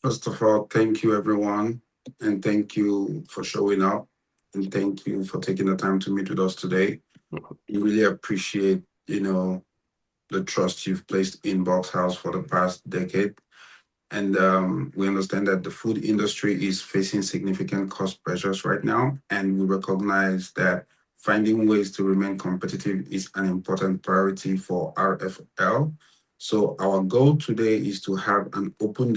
First of all, thank you, everyone, and thank you for showing up, and thank you for taking the time to meet with us today. We really appreciate, the trust you've placed in Box House for the past decade. And we understand that the food industry is facing significant cost pressures right now, and we recognize that finding ways to remain competitive is an important priority for RFL. So our goal today is to have an open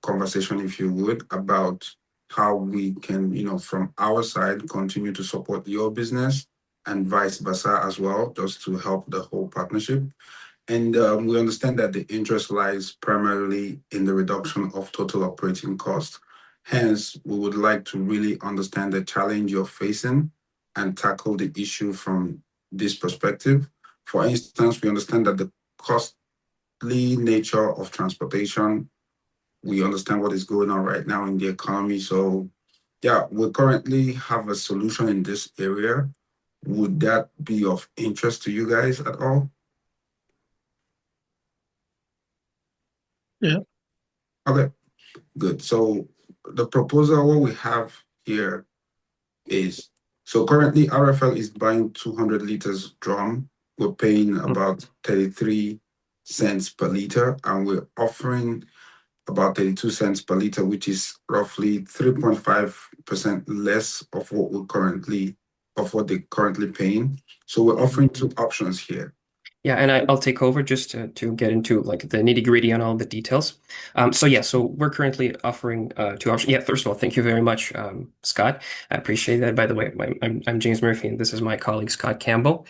conversation, if you would, about how we can, from our side, continue to support your business and vice versa as well, just to help the whole partnership. And we understand that the interest lies primarily in the reduction of total operating cost. Hence, we would like to really understand the challenge you're facing and tackle the issue from this perspective. For instance, we understand that the costly nature of transportation, we understand what is going on right now in the economy. So, yeah, we currently have a solution in this area. Would that be of interest to you guys at all? Yeah. Okay, good. So the proposal, what we have here is, so currently RFL is buying 200 liters drum. We're paying about 33 cents per liter, and we're offering about 32 cents per liter, which is roughly 3.5% less of what they're currently paying. So we're offering two options here. Yeah, and I'll take over just to get into like the nitty-gritty on all the details. So we're currently offering two options. Yeah, first of all, thank you very much, Scott. I appreciate that. By the way, I'm James Murphy, and this is my colleague Scott Campbell.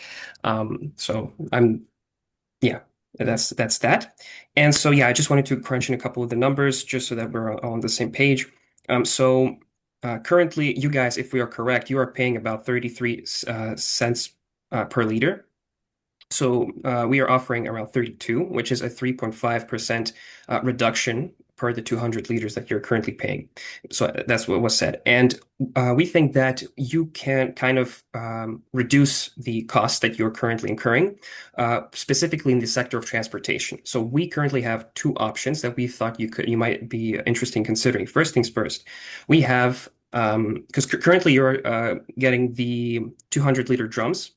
Yeah, that's that. And so yeah, I just wanted to crunch in a couple of the numbers just so that we're all on the same page. Currently, you guys, if we are correct, you are paying about 33 cents per liter. So we are offering around 32, which is a 3.5% reduction per the 200 liters that you're currently paying. So that's what was said. And we think that you can kind of reduce the costs that you're currently incurring, specifically in the sector of transportation. So we currently have two options that we thought you might be interested in considering. First things first, we have because currently you're getting the 200-liter drums,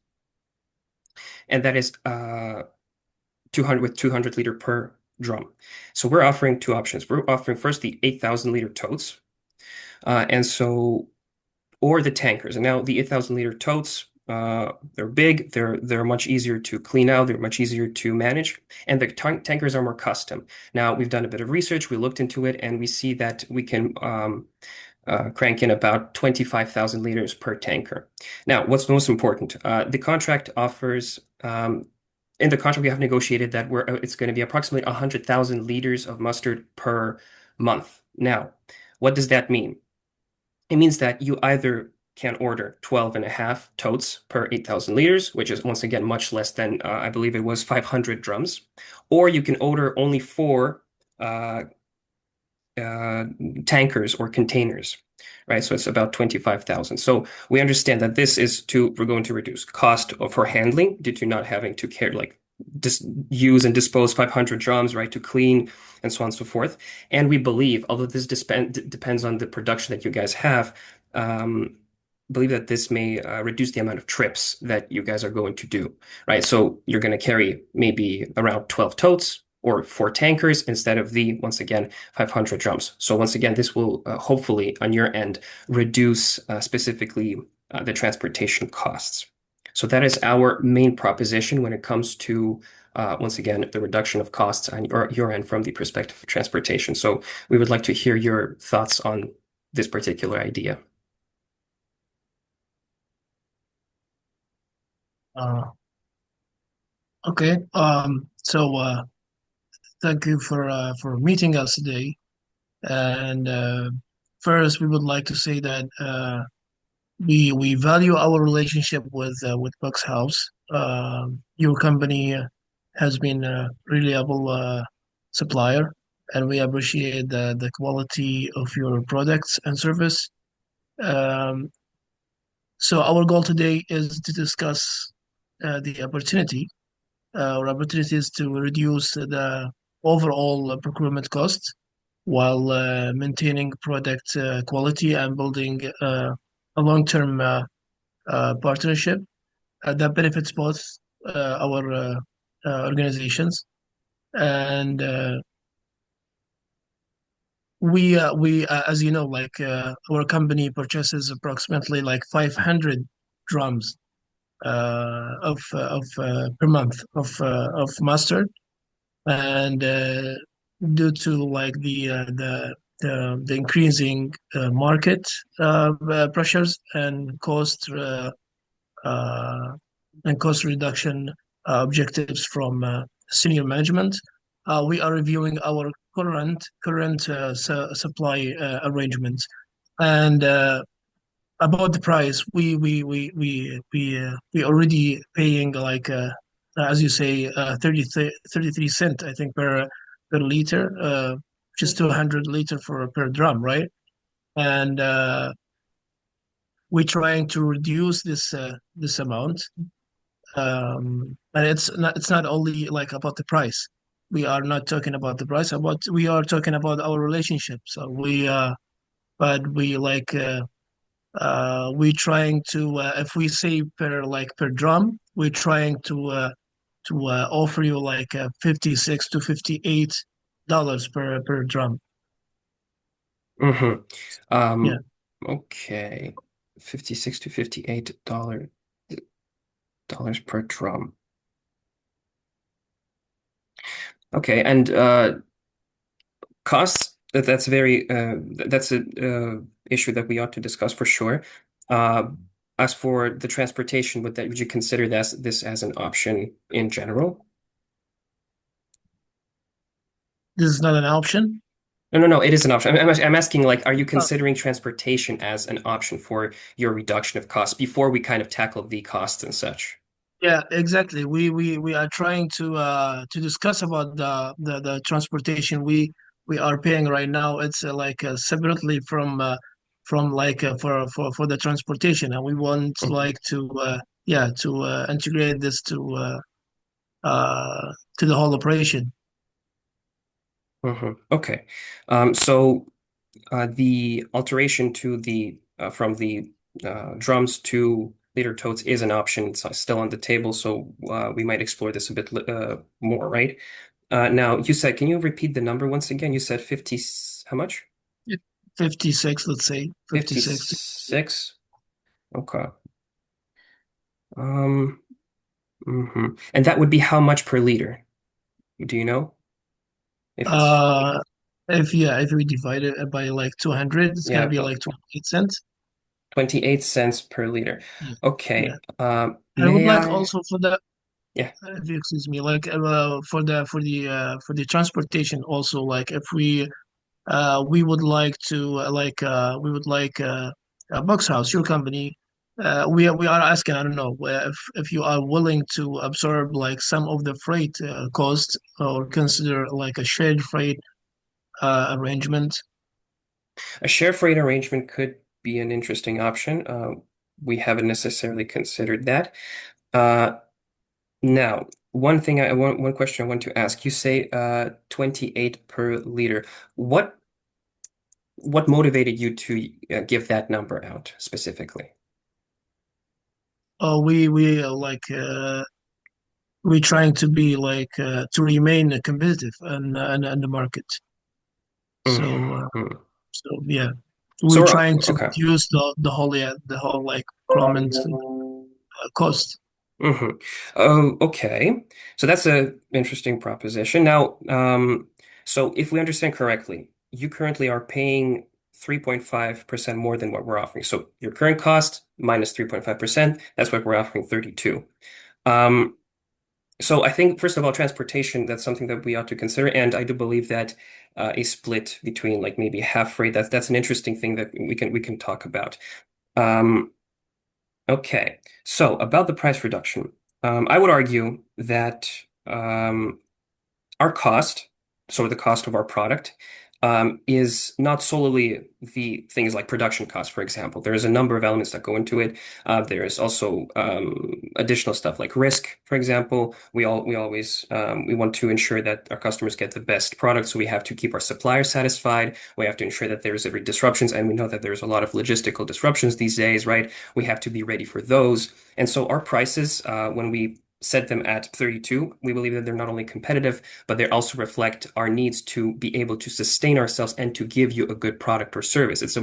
and that is 200 with 200 liter per drum. So we're offering two options. We're offering first the 8,000 liter totes, or the tankers. And now the 8,000 liter totes, they're big, they're much easier to clean out, they're much easier to manage, and the tankers are more custom. Now we've done a bit of research, we looked into it, and we see that we can crank in about 25,000 liters per tanker. Now, what's most important? The contract offers, in the contract we have negotiated that it's going to be approximately 100,000 liters of mustard per month. Now, what does that mean? It means that you either can order 12 and a half totes per 8,000 liters, which is once again much less than, I believe it was 500 drums, or you can order only four tankers or containers, right? So it's about 25,000. So we understand that we're going to reduce cost for handling due to not having to use and dispose 500 drums, right, to clean and so on and so forth. And we believe, although this depends on the production that you guys have, believe that this may reduce the amount of trips that you guys are going to do, right? So you're going to carry maybe around 12 totes or four tankers instead of once again, 500 drums. So once again, this will hopefully on your end reduce specifically the transportation costs. So that is our main proposition when it comes to, once again, the reduction of costs on your end from the perspective of transportation. So we would like to hear your thoughts on this particular idea. Okay. Thank you for meeting us today. And first, we would like to say that we value our relationship with Bucks House. Your company has been a reliable supplier, and we appreciate the quality of your products and service. Um, so our goal today is to discuss the opportunity or opportunities to reduce the overall procurement costs while maintaining product quality and building a long-term partnership that benefits both our organizations. And as you know, like our company purchases approximately like 500 drums of per month of mustard, and due to like the increasing market pressures uh, and cost reduction objectives from senior management, we are reviewing our current supply arrangements. And about the price, we already paying like as you say 33 cent, I think, per liter, which is 200 liter for per drum, right? And we're trying to reduce this amount. And it's not only like about the price. We are not talking about the price. About We are talking about our relationship. So but we trying to if we say per drum, we're trying to offer you like 56 to $58 per drum. Mm-hmm. Yeah. Okay. $56 to $58 per drum. Okay, and costs, that's very that's a issue that we ought to discuss for sure. As for the transportation, would you consider this as an option in general? This is not an option. No, it is an option. I'm asking, like, are you Uh, considering transportation as an option for your reduction of costs before we kind of tackle the costs and such? yeah, exactly. We are trying to discuss about the transportation we are paying right now. It's like separately from like for the transportation, and we want Mhm. like to integrate this uh to the whole operation. Okay. So the alteration to the from the drums to leader totes is an option. It's still on the table, so we might explore this a bit more, right? Now, you said, can you repeat the number once again? You said 50, how much? 56, let's say 56. 56? Okay. Um, And that would be how much per liter? Do you know? If it's Uh, if we divide it by like 200, it's gonna Yeah, be like 28 cents. 28 cents per liter. Yeah, yeah. Okay. I would May like I? also for the Yeah. if you excuse me, like for the transportation also, like if we would like to we would like Box House, your company. We are asking, I don't know, if you are willing to absorb like some of the freight cost, or consider like a shared freight arrangement. A share freight arrangement could be an interesting option. We haven't necessarily considered that. Uh, Now, one question I want to ask. You say 28 per liter. What what motivated you to give that number out specifically? We trying to be like to remain competitive and the market. So Mhm. yeah, So we're we're trying to okay. reduce the whole like procurement cost. hmm Oh, okay. So that's a interesting proposition. Now, so if we understand correctly, you currently are paying 3.5% more than what we're offering. So your current cost minus 3.5%, that's what we're offering 32. Um, so I think, first of all, transportation, that's something that we ought to consider. And I do believe that a split between like maybe half rate, that's an interesting thing that we can talk about. Um, Okay, so about the price reduction, I would argue that our cost, so the cost of our product, is not solely the things like production costs, for example. There's a number of elements that go into it. There's also additional stuff like risk, for example. We always we want to ensure that our customers get the best product, so we have to keep our suppliers satisfied. We have to ensure that there's every disruptions, and we know that there's a lot of logistical disruptions these days, right? We have to be ready for those. And so our prices, when we set them at 32, we believe that they're not only competitive, but they also reflect our needs to be able to sustain ourselves and to give you a good product or service. It's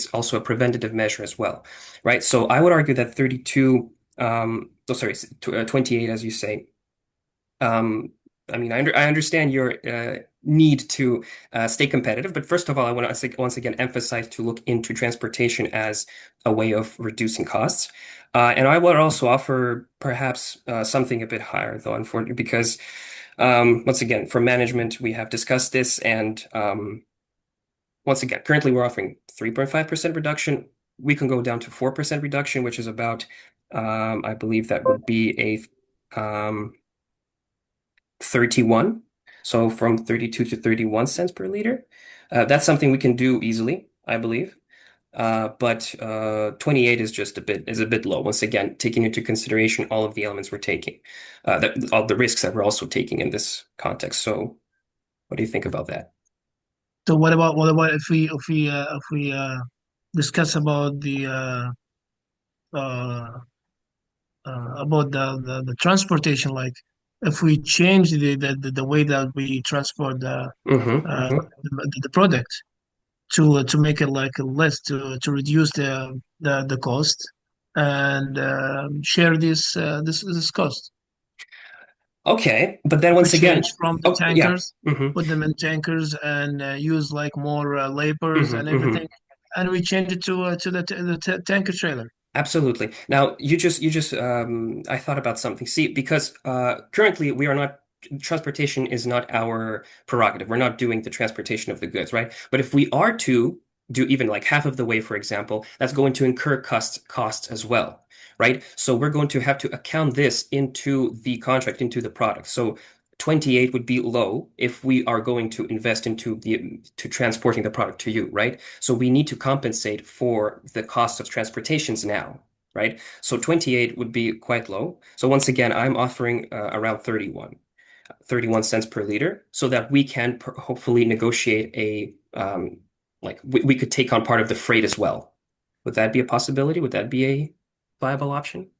also a preventative measure as well, right? So I would argue that 32, 28, as you say. I mean, I understand your need to stay competitive, but first of all, I want to once again emphasize to look into transportation as a way of reducing costs. And I would also offer perhaps something a bit higher, though, unfortunately, because once again, for management, we have discussed this, and once again, currently we're offering 3.5% reduction. We can go down to 4% reduction, which is about, I believe that would be a 31. So from 32 to 31 cents per liter. That's something we can do easily, I believe. But 28 is just a bit low. Once again, taking into consideration all of the elements we're taking, all the risks that we're also taking in this context. So, what do you think about that? So what about if we discuss about uh, the transportation, like if we change the way that we transport Mm-hmm. the product to make it like less to reduce the cost and share this cost. Okay, but then We once again, change from the oh yeah. tankers, Mm-hmm. put them in tankers, and use like more laborers and Mm-hmm. Mm-hmm. everything, and we change it to the tanker trailer. Absolutely. Now, I thought about something. See, because currently we are not, transportation is not our prerogative. We're not doing the transportation of the goods, right? But if we are to do even like half of the way, for example, that's going to incur costs as well, right? So we're going to have to account this into the contract, into the product. So 28 would be low if we are going to invest into to transporting the product to you, right? So we need to compensate for the cost of transportations now, right? So 28 would be quite low. So once again, I'm offering around 31 cents per liter so that we can hopefully negotiate like we could take on part of the freight as well. Would that be a possibility? Would that be a viable option?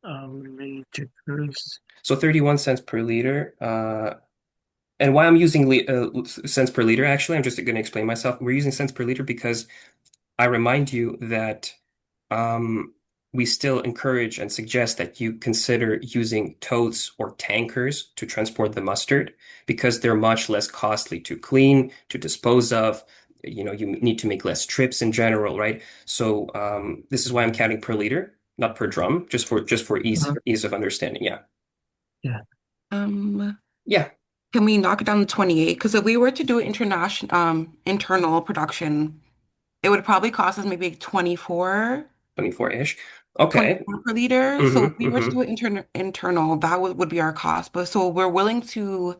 Let me check first. So 31 cents per liter. And why I'm using cents per liter, actually, I'm just going to explain myself. We're using cents per liter because I remind you that we still encourage and suggest that you consider using totes or tankers to transport the mustard because they're much less costly to clean, to dispose of. You know, you need to make less trips in general, right? So this is why I'm counting per liter, not per drum, just for ease of understanding. Yeah. Yeah. Yeah. Can we knock it down to 28? Because if we were to do internal production, it would probably cost us maybe 24, 24-ish. Okay. 24 per liter. So if we were to Mm-hmm. do it internal, that would be our cost. But so we're willing to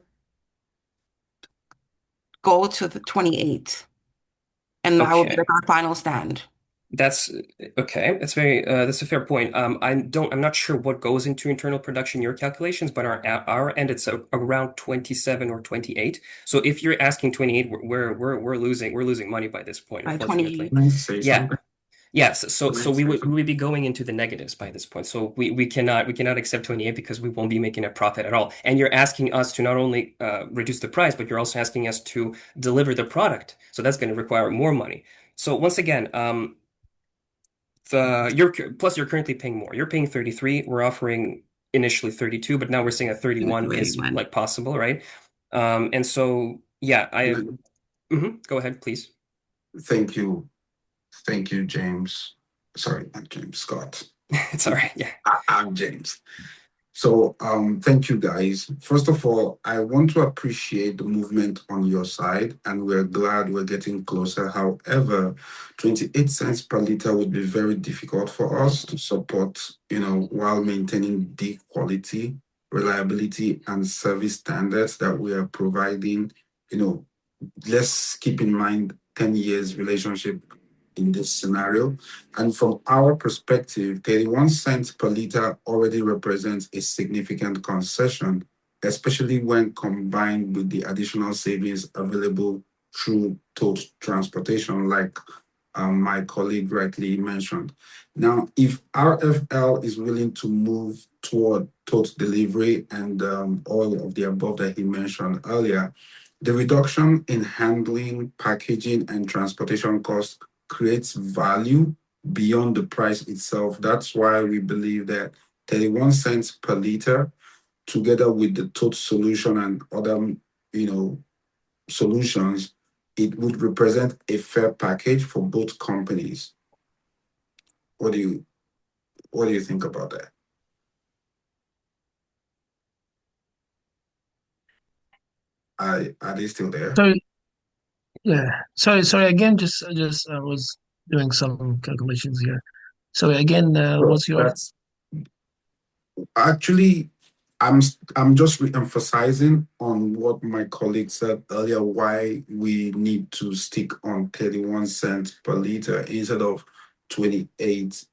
go to the 28, and that would be Okay. like our final stand. That's okay. That's a fair point. I'm not sure what goes into internal production in your calculations, but our end it's around 27 or 28. So if you're asking 28, we're losing money by this point, By unfortunately. 28. Can I say Yeah. something? Yes, so Can I so we say would something? be going into the negatives by this point. So we cannot accept 28 because we won't be making a profit at all. And you're asking us to not only reduce the price, but you're also asking us to deliver the product. So that's going to require more money. So once again, you're currently paying more. You're paying 33. We're offering initially 32, but now we're saying that 31 is 31. like possible, right? And so yeah, go ahead, please. Thank you. Thank you, James. Sorry, not James, Scott. It's all right. Yeah. I'm James. So thank you guys. First of all, I want to appreciate the movement on your side, and we're glad we're getting closer. However, 28 cents per liter would be very difficult for us to support, while maintaining the quality, reliability, and service standards that we are providing, let's keep in mind 10 years relationship in this scenario. And from our perspective, 31 cents per liter already represents a significant concession, especially when combined with the additional savings available through toll transportation, like my colleague rightly mentioned. Now, if RFL is willing to move toward total delivery and all of the above that he mentioned earlier, the reduction in handling, packaging, and transportation costs creates value beyond the price itself. That's why we believe that 31 cents per liter, together with the total solution and other, solutions, it would represent a fair package for both companies. What do you think about that? Are they still there? So yeah, sorry again. Just I was doing some calculations here. So again, So what's your that's actually, I'm just re-emphasizing on what my colleague said earlier, why we need to stick on 31 cents per liter instead of 28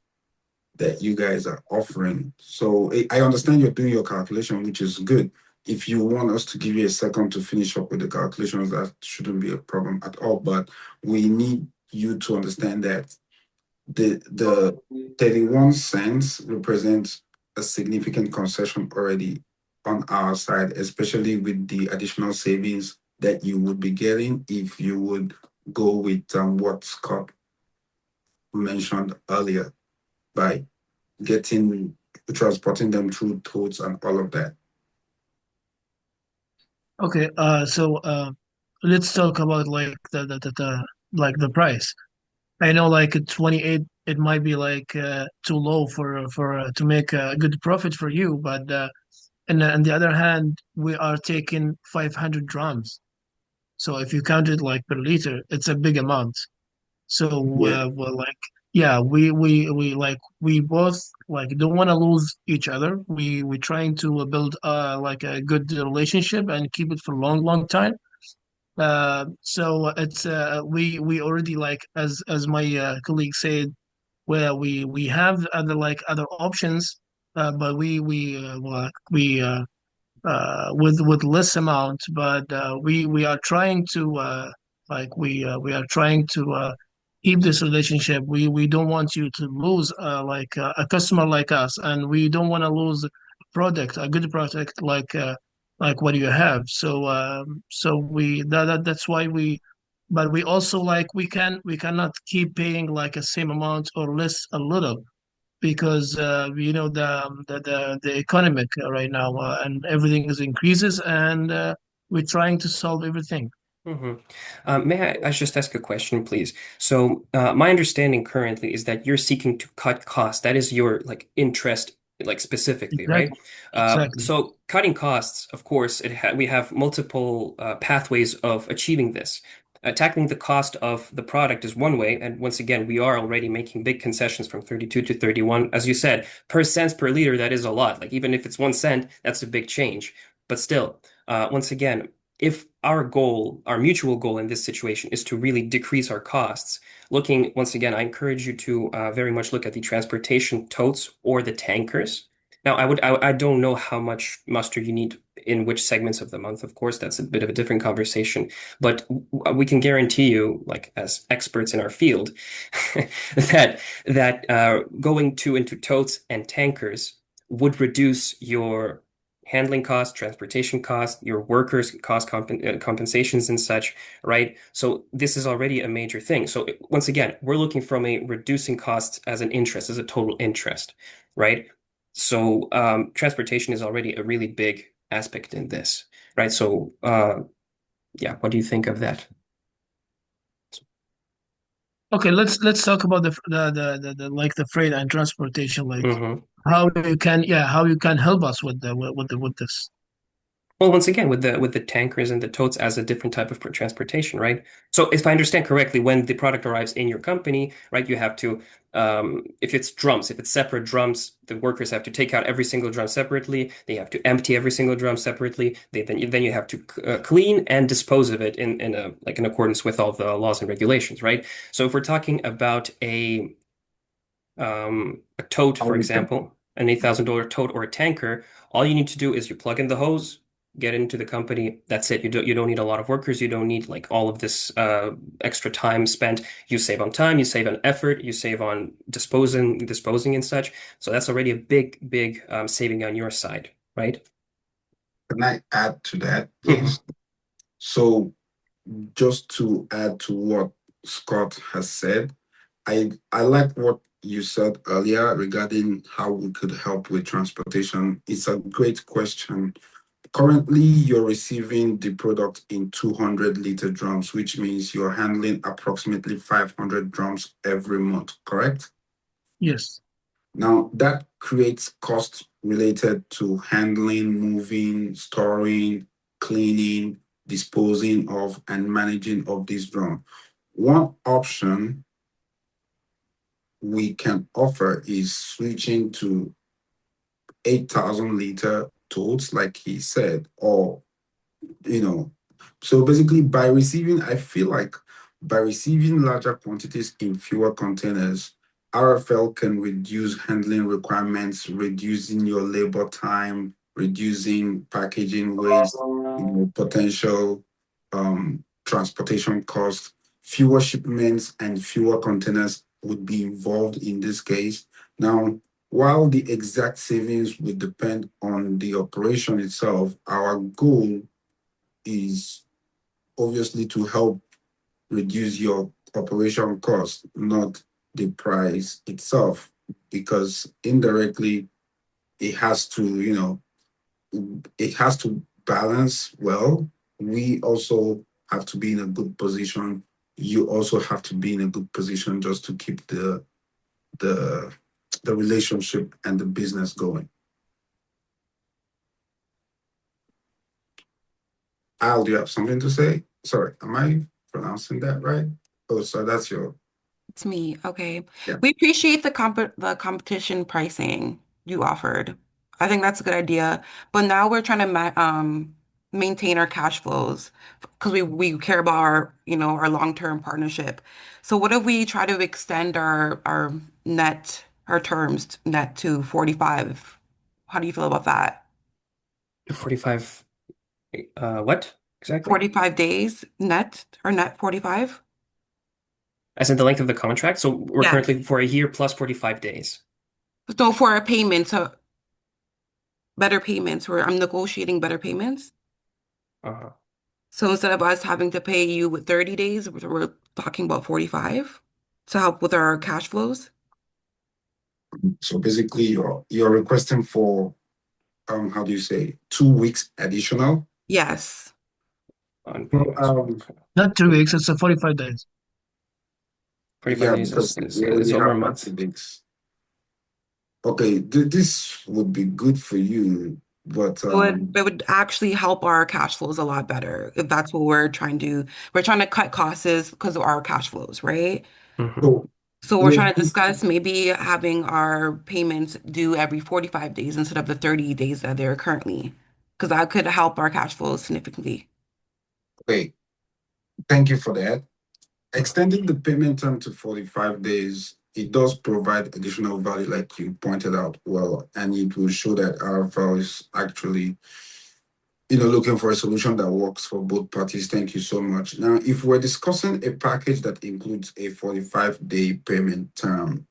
that you guys are offering. So I understand you're doing your calculation, which is good. If you want us to give you a second to finish up with the calculations, that shouldn't be a problem at all. But we need you to understand that the 31 cents represents a significant concession already on our side, especially with the additional savings that you would be getting if you would go with what Scott mentioned earlier by transporting them through toads and all of that. okay? Let's talk about like the like the price. I know like at 28, it might be like too low for to make a good profit for you, but and on the other hand, we are taking 500 drums. So if you count it like per liter, it's a big amount. So Yeah. well, like yeah, we like we both like don't want to lose each other. We trying to build like a good relationship and keep it for a long time. So it's we already like as my colleague said, where we have other like other options, but we with less amount, but we are trying to we are trying to keep this relationship. We don't want you to lose a customer like us, and we don't want to lose a good product like what you have. So that's why but we also like we cannot keep paying like a same amount or less a little because you know the economic right now and everything is increases and we're trying to solve everything. Hmm. May I just ask a question, please? So, my understanding currently is that you're seeking to cut costs. That is your like interest, like specifically, right? Exactly, exactly. So, cutting costs, of course, we have multiple pathways of achieving this. Tackling the cost of the product is one way, and once again, we are already making big concessions from 32 to 31. As you said, per cents per liter, that is a lot. Like even if it's 1 cent, that's a big change. But still, once again, if our goal, our mutual goal in this situation is to really decrease our costs, looking once again, I encourage you to very much look at the transportation totes or the tankers. Now, I don't know how much mustard you need in which segments of the month. Of course, that's a bit of a different conversation, but we can guarantee you, like as experts in our field, that going into totes and tankers would reduce your handling costs, transportation costs, your workers' compensations and such, right? So this is already a major thing. So once again, we're looking from a reducing costs as an interest, as a total interest, right? So transportation is already a really big aspect in this, right? So yeah, what do you think of that? Okay, let's talk about the like the freight and transportation, like Hmm. how you can help us with with this. Well, once again, with the tankers and the totes as a different type of transportation, right? So if I understand correctly, when the product arrives in your company, right, you have to, if it's drums, if it's separate drums, the workers have to take out every single drum separately. They have to empty every single drum separately. Then you have to clean and dispose of it in a like in accordance with all the laws and regulations, right? So if we're talking about a tote, for example, an $8,000 tote or a tanker, all you need to do is you plug in the hose, get into the company. That's it. You don't need a lot of workers. You don't need like all of this extra time spent. You save on time, you save on effort, you save on disposing and such. So that's already a big saving on your side, right? Can I add to that, please? So just to add to what Scott has said, I like what you said earlier regarding how we could help with transportation. It's a great question. Currently, you're receiving the product in 200-liter drums, which means you're handling approximately 500 drums every month, correct? Yes. Now, that creates costs related to handling, moving, storing, cleaning, disposing of, and managing of this drum. One option we can offer is switching to 8,000-liter totes, like he said, or, so basically I feel like by receiving larger quantities in fewer containers, RFL can reduce handling requirements, reducing your labor time, reducing packaging waste, potential transportation costs. Fewer shipments and fewer containers would be involved in this case. Now, while the exact savings will depend on the operation itself, our goal is obviously to help reduce your operation cost, not the price itself, because indirectly it has to, it has to balance well. We also have to be in a good position. You also have to be in a good position just to keep the relationship and the business going. Al, do you have something to say? Sorry, am I pronouncing that right? Oh, so that's your, It's me. Okay. yeah. We appreciate the competition pricing you offered. I think that's a good idea. But now we're trying to maintain our cash flows because we care about our long-term partnership. So what if we try to extend our terms net to 45? How do you feel about that? 45, what exactly? 45 days net or net 45? As in the length of the contract. So we're Yeah. currently for a year plus 45 days. So for a payment, so better payments, where I'm negotiating better payments. Uh, So instead of us having to pay you with 30 days, we're talking about 45 to help with our cash flows. So basically you're requesting for how do you say 2 weeks additional? Yes. unpaid. Not 2 weeks, it's a 45 days. 45 Yeah, days because is we already over a have month. 30 days. Okay, this would be good for you, but It would actually help our cash flows a lot better if that's what we're trying to cut costs because of our cash flows, right? Mhm. so So we're we're trying to discuss maybe having our payments due every 45 days instead of the 30 days that they're currently, because that could help our cash flows significantly. okay. Thank you for that. Extending the payment term to 45 days, it does provide additional value, like you pointed out well, and it will show that RFL is actually, looking for a solution that works for both parties. Thank you so much. Now, if we're discussing a package that includes a 45-day payment term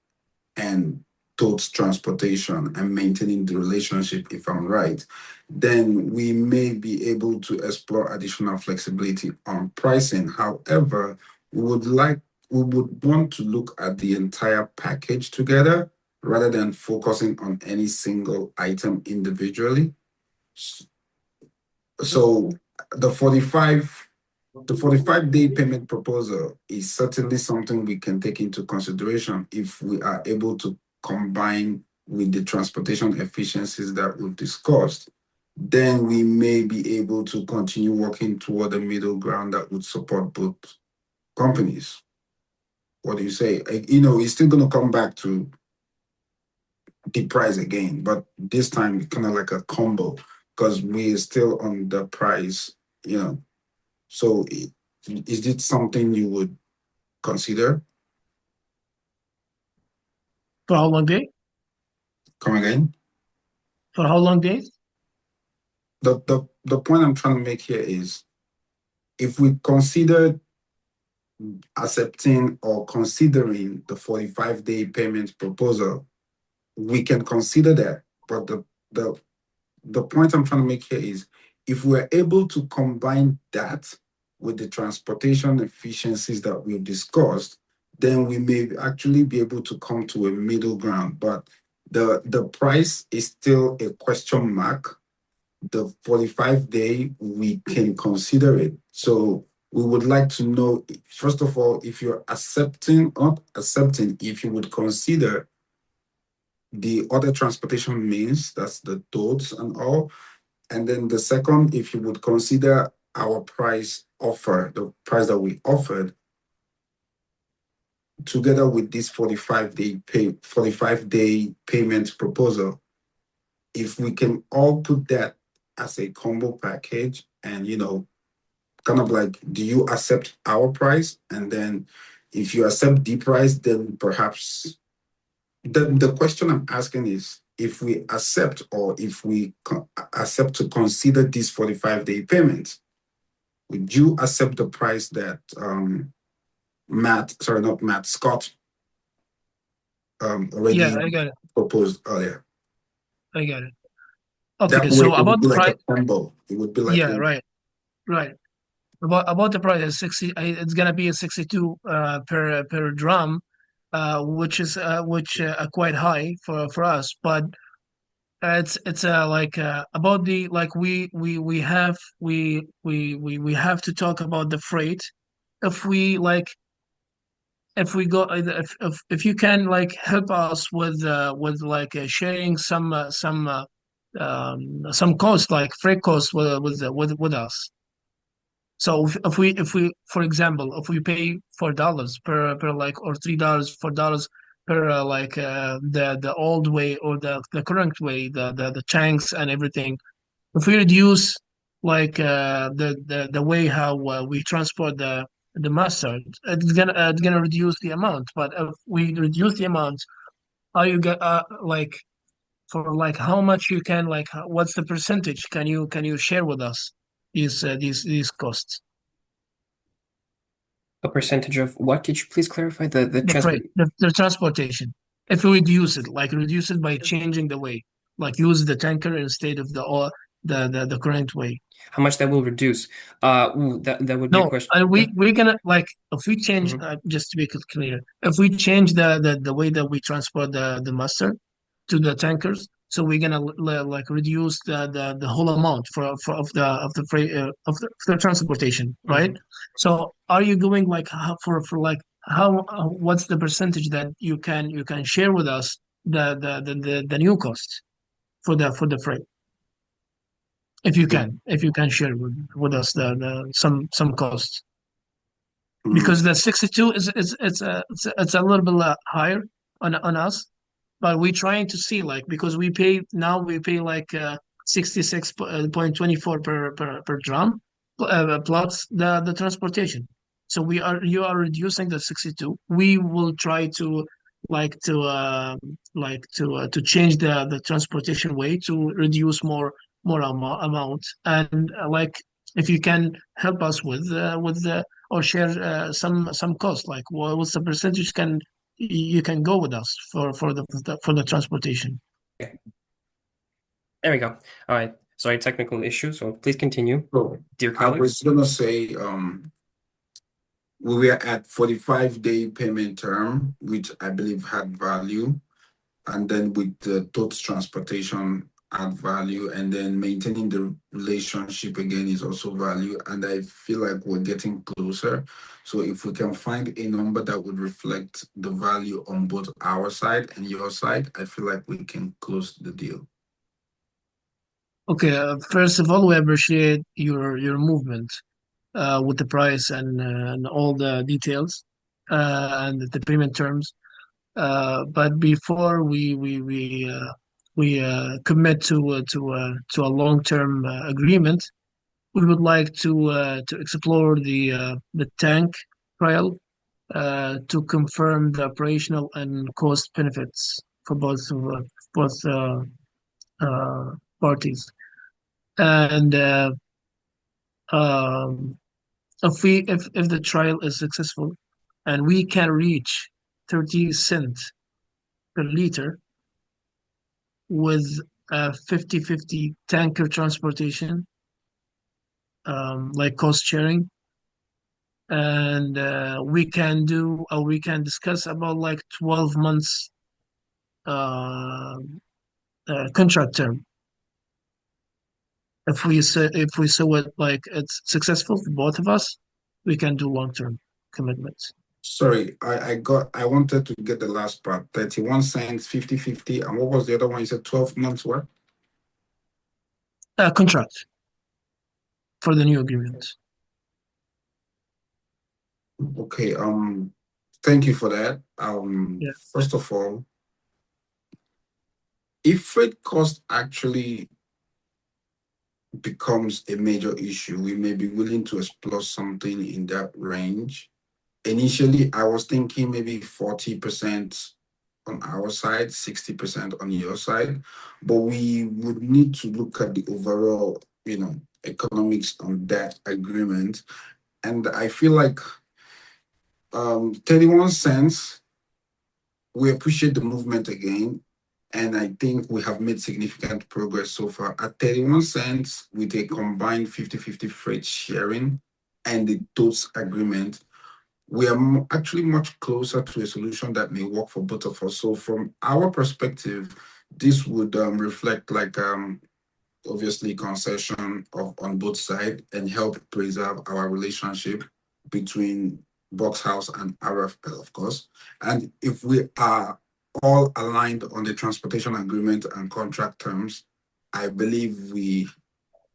and towards transportation and maintaining the relationship, if I'm right, then we may be able to explore additional flexibility on pricing. However, we would want to look at the entire package together rather than focusing on any single item individually. So the 45-day payment proposal is certainly something we can take into consideration if we are able to combine with the transportation efficiencies that we've discussed. then we may be able to continue working toward a middle ground that would support both companies. What do you say? It's still going to come back to the price again, but this time kind of like a combo because we're still on the price. So is it something you would consider? For how long day? Come again? For how long days? The point I'm trying to make here is if we consider accepting or considering the 45-day payment proposal, we can consider that. But the point I'm trying to make here is if we're able to combine that with the transportation efficiencies that we've discussed, then we may actually be able to come to a middle ground. But the price is still a question mark. The 45-day, we can consider it. So we would like to know, first of all, if you're not accepting, if you would consider the other transportation means, that's the toads and all. And then the second, if you would consider our price offer, the price that we offered, together with this 45-day payment proposal, if we can all put that as a combo package and, kind of like, do you accept our price? And then if you accept the price, then perhaps the question I'm asking is if we accept or if we accept to consider this 45-day payment, would you accept the price that Scott already Yeah, I got it. proposed earlier? I got it. That Okay, way so it would about be the like price, a combo. It would be like yeah, right. About the price, it's gonna be a 62 per drum, which quite high for us, but it's like about the like we have to talk about the freight. If we like if we go if you can like help us with like sharing some cost like freight costs with us. So if we for example if we pay $4 per like or $3 $4 per the old way or the current way the tanks and everything, if we reduce like the way how we transport the mustard, it's gonna reduce the amount. But if we reduce the amount, how you get like for like how much you can like what's the percentage can you share with us these costs? A percentage of what? Could you please clarify the The transport? freight, the transportation. If we reduce it, like reduce it by changing the way, like use the tanker instead of the current way. How much that will reduce? That would be a No, question. we're gonna like if we change Mhm. just to make it clear, if we change the way that we transport the mustard to the tankers, so we're gonna like reduce the whole amount for of the freight of the transportation, right? Mhm. So are you going like how, for like how what's the percentage that you can share with us the new cost for the freight? If you can share with us some costs. Mm, Because the 62 is it's a little bit higher on us, but we're trying to see like because we pay like 66.24 per drum plus the transportation. So you are reducing the 62. We will try to to change the transportation way to reduce more amount and like if you can help us with the or share some cost like what's the percentage you can go with us for the transportation. Okay. There we go. All right. Sorry, technical issue. So please continue, So dear I was colleagues. gonna say, we were at 45-day payment term, which I believe had value, and then with the totes transportation add value, and then maintaining the relationship again is also value. And I feel like we're getting closer. So if we can find a number that would reflect the value on both our side and your side, I feel like we can close the deal. Okay, first of all, we appreciate your movement with the price and all the details and the payment terms. But before we commit to a long-term agreement, we would like to explore the tank trial to confirm the operational and cost benefits for both uh, parties. And um, if the trial is successful and we can reach 30 cents per liter with a 50/50 tanker transportation, like cost sharing, and we can discuss about like 12 months uh, contract term. If we saw it like it's successful for both of us, we can do long-term commitments. Sorry, I wanted to get the last part. 31 cents, 50/50, and what was the other one? You said 12 months what? Contract for the new agreement. Okay, thank you for that. Yeah. First of all, if freight cost actually becomes a major issue, we may be willing to explore something in that range. Initially, I was thinking maybe 40% on our side, 60% on your side, but we would need to look at the overall, economics on that agreement. And I feel like 31 cents, we appreciate the movement again. And I think we have made significant progress so far. At 31 cents, with a combined 50/50 freight sharing and the TOTS agreement, we are actually much closer to a solution that may work for both of us. So from our perspective, this would reflect like obviously concession on both sides and help preserve our relationship between Box House and RFL, of course. And if we are all aligned on the transportation agreement and contract terms, I believe we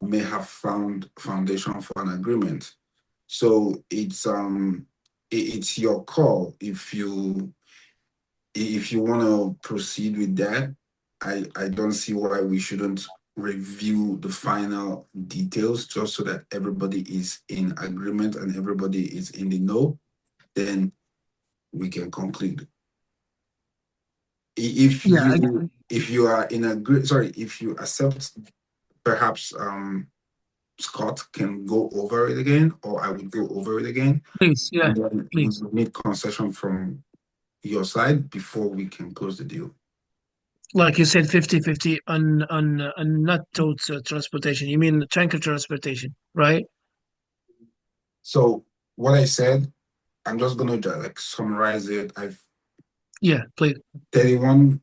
may have found foundation for an agreement. So it's your call if you want to proceed with that. I don't see why we shouldn't review the final details just so that everybody is in agreement and everybody is in the know. Then we can conclude. If Yeah, you are in sorry, if you accept, perhaps Scott can go over it again, or I would go over it again. please, yeah, And then we please. will need concession from your side before we can close the deal. Like you said, 50/50 on not totes transportation. You mean tanker transportation, right? So what I said, I'm just gonna like summarize it. I've Yeah, please. 31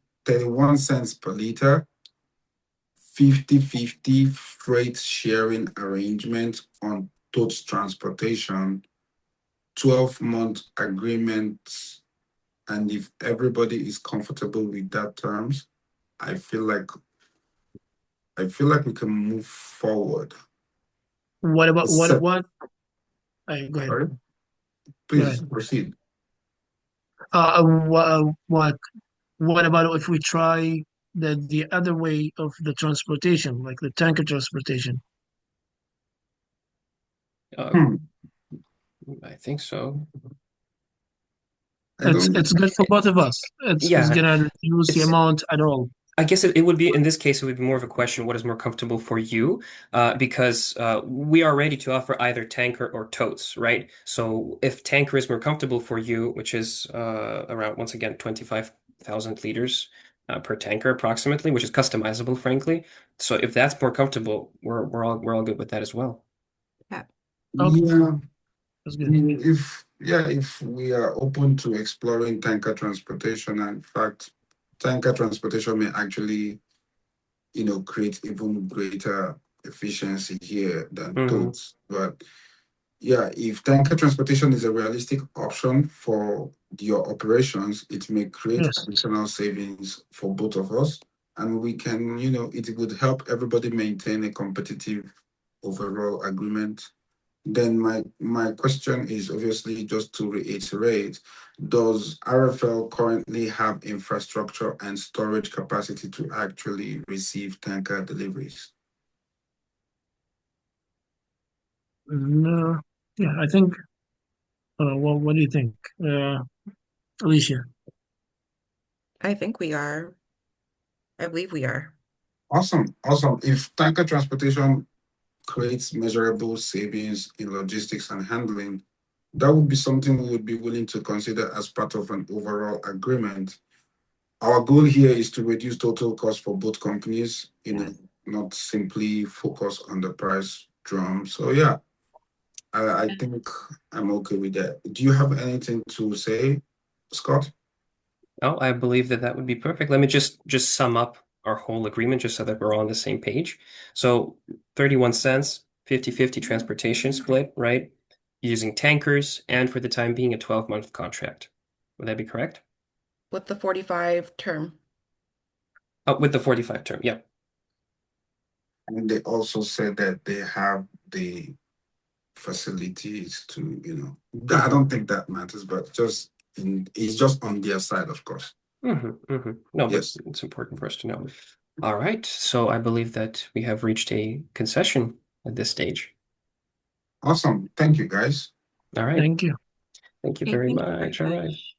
cents per liter, 50/50 freight sharing arrangement on TOTS transportation, 12-month agreement, and if everybody is comfortable with that terms, I feel like we can move forward. What about Except- what? Go ahead. Sorry? Go Please ahead. proceed. What about if we try the other way of the transportation, like the tanker transportation? Uh, I think so. I don't It's good for both of us. It's Yeah, gonna reduce the it's. amount at all. I guess it would be in this case, it would be more of a question, what is more comfortable for you? Because we are ready to offer either tanker or totes, right? So if tanker is more comfortable for you, which is around, once again, 25,000 liters per tanker approximately, which is customizable, frankly. So if that's more comfortable, we're all good with that as well. Yeah. Okay, Yeah, that's good. if we are open to exploring tanker transportation, and in fact, tanker transportation may actually, create even greater efficiency here than Mhm. totes. But yeah, if tanker transportation is a realistic option for your operations, it may create Yes. additional savings for both of us. and we can, it would help everybody maintain a competitive overall agreement. Then my question is obviously just to reiterate, does RFL currently have infrastructure and storage capacity to actually receive tanker deliveries? No, yeah, I think. What do you think, Alicia? I think we are. I believe we are. Awesome, awesome. If tanker transportation creates measurable savings in logistics and handling, that would be something we would be willing to consider as part of an overall agreement. Our goal here is to reduce total cost for both companies, not simply focus on the price drum. So yeah, I think I'm okay with that. Do you have anything to say, Scott? Oh, I believe that that would be perfect. Let me just sum up our whole agreement just so that we're all on the same page. So 31 cents, 50/50 transportation split, right? Using tankers and for the time being a 12-month contract. Would that be correct? With the 45 term. Oh, with the 45 term, yeah. And they also said that they have the facilities to, I don't think that matters, but it's just on their side, of course. No, but Yes. it's important for us to know. All right, so I believe that we have reached a concession at this stage. Awesome. Thank you, guys. All right, Thank you. thank you Okay, very thank you very much. All right. much.